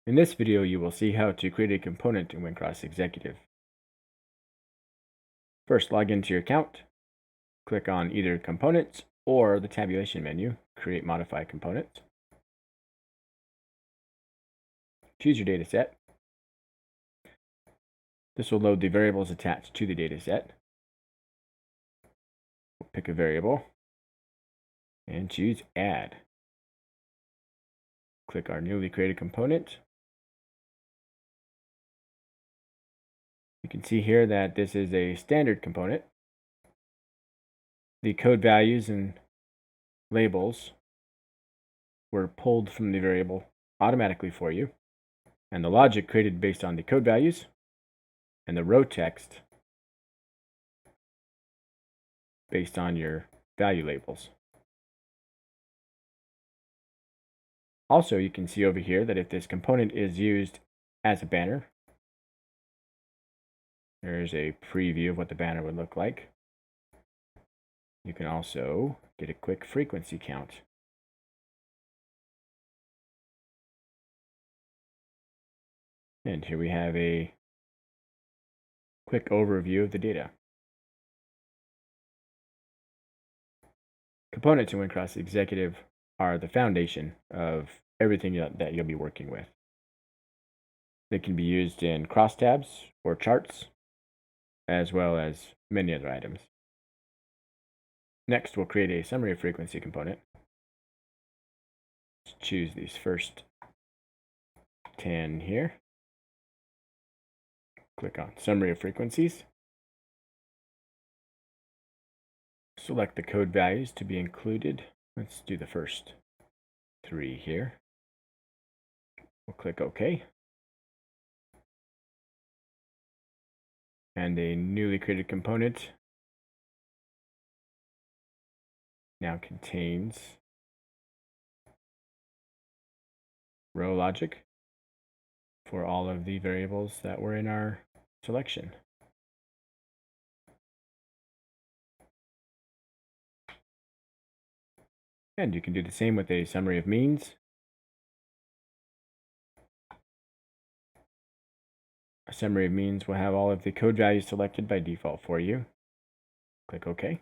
In this video, you will see how to create a component in WinCross Executive. First, log into your account. Click on either Components or the Tabulation menu, Create Modify Component. Choose your dataset. This will load the variables attached to the dataset. We'll pick a variable and choose Add. Click our newly created component. You can see here that this is a standard component. The code values and labels were pulled from the variable automatically for you, and the logic created based on the code values, and the row text based on your value labels. Also, you can see over here that if this component is used as a banner, there's a preview of what the banner would look like. You can also get a quick frequency count. And here we have a quick overview of the data. Components in WinCross Executive are the foundation of everything that you'll be working with. They can be used in crosstabs or charts, as well as many other items. Next, we'll create a summary of frequency component. Let's choose these first 10 here. Click on Summary of Frequencies. Select the code values to be included. Let's do the first 3 here. We'll click OK. And a newly created component now contains row logic for all of the variables that were in our selection. And you can do the same with a summary of means. A summary of means will have all of the code values selected by default for you. Click OK.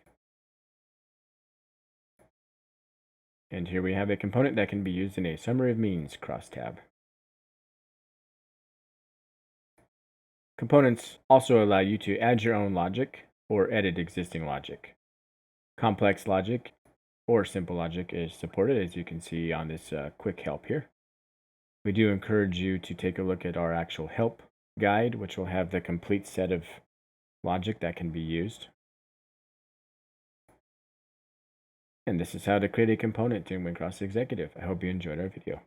And here we have a component that can be used in a summary of means crosstab. Components also allow you to add your own logic or edit existing logic. Complex logic or simple logic is supported, as you can see on this quick help here. We do encourage you to take a look at our actual help guide, which will have the complete set of logic that can be used. And this is how to create a component in WinCross Executive. I hope you enjoyed our video.